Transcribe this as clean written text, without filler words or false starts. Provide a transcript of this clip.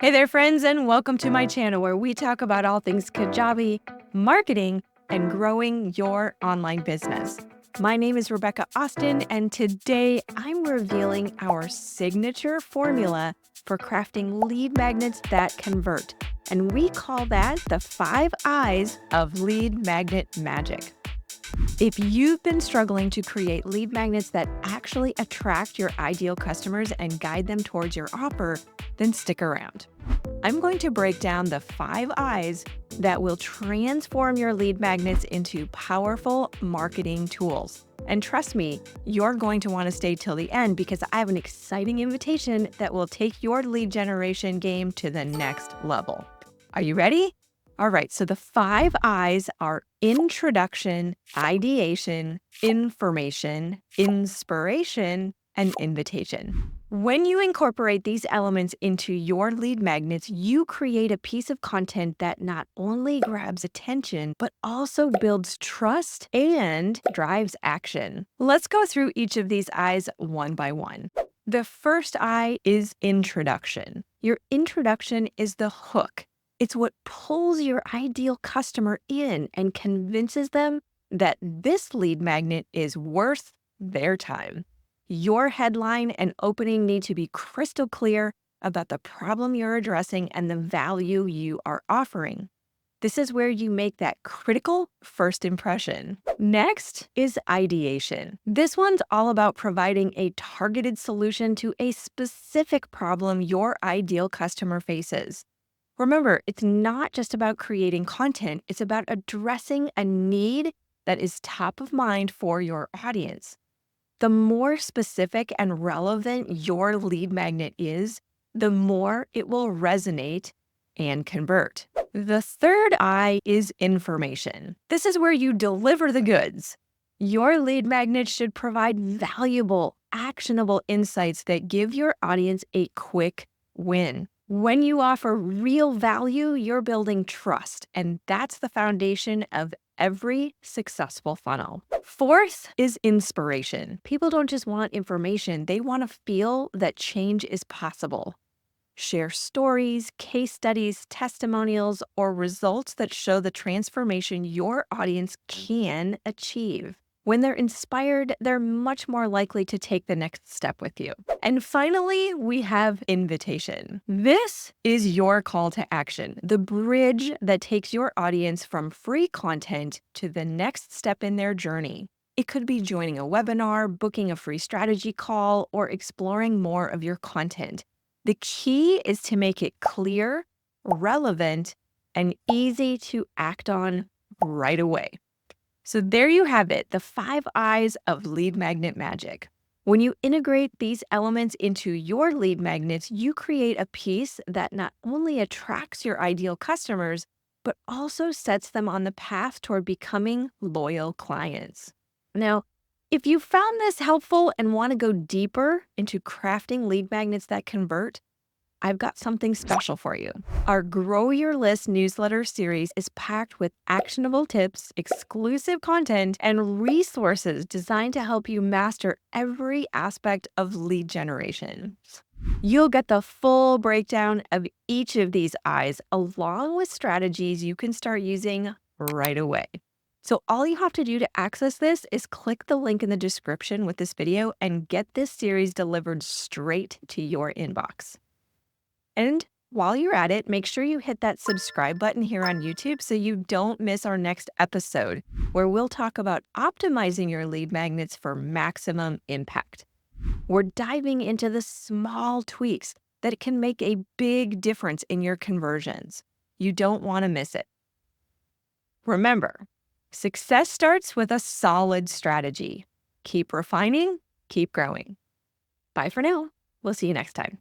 Hey there, friends, and welcome to my channel where we talk about all things Kajabi, marketing, and growing your online business. My name is Rebecca Austin, and today I'm revealing our signature formula for crafting lead magnets that convert. And we call that the 5 I's of lead magnet magic. If you've been struggling to create lead magnets that actually attract your ideal customers and guide them towards your offer, then stick around. I'm going to break down the 5 I's that will transform your lead magnets into powerful marketing tools. And trust me, you're going to want to stay till the end because I have an exciting invitation that will take your lead generation game to the next level. Are you ready? All right, so the 5 I's are introduction, ideation, information, inspiration, and invitation. When you incorporate these elements into your lead magnets, you create a piece of content that not only grabs attention, but also builds trust and drives action. Let's go through each of these I's one by one. The first I is introduction. Your introduction is the hook. It's what pulls your ideal customer in and convinces them that this lead magnet is worth their time. Your headline and opening need to be crystal clear about the problem you're addressing and the value you are offering. This is where you make that critical first impression. Next is ideation. This one's all about providing a targeted solution to a specific problem your ideal customer faces. Remember, it's not just about creating content, it's about addressing a need that is top of mind for your audience. The more specific and relevant your lead magnet is, the more it will resonate and convert. The third I is information. This is where you deliver the goods. Your lead magnet should provide valuable, actionable insights that give your audience a quick win. When you offer real value, you're building trust, and that's the foundation of every successful funnel. Fourth is inspiration. People don't just want information, they want to feel that change is possible. Share stories, case studies, testimonials, or results that show the transformation your audience can achieve. When they're inspired, they're much more likely to take the next step with you. And finally, we have invitation. This is your call to action, the bridge that takes your audience from free content to the next step in their journey. It could be joining a webinar, booking a free strategy call, or exploring more of your content. The key is to make it clear, relevant, and easy to act on right away. So there you have it, the 5 I's of lead magnet magic. When you integrate these elements into your lead magnets, you create a piece that not only attracts your ideal customers, but also sets them on the path toward becoming loyal clients. Now, if you found this helpful and want to go deeper into crafting lead magnets that convert, I've got something special for you. Our Grow Your List newsletter series is packed with actionable tips, exclusive content, and resources designed to help you master every aspect of lead generation. You'll get the full breakdown of each of these I's, along with strategies you can start using right away. So all you have to do to access this is click the link in the description with this video and get this series delivered straight to your inbox. And while you're at it, make sure you hit that subscribe button here on YouTube so you don't miss our next episode, where we'll talk about optimizing your lead magnets for maximum impact. We're diving into the small tweaks that can make a big difference in your conversions. You don't want to miss it. Remember, success starts with a solid strategy. Keep refining, keep growing. Bye for now. We'll see you next time.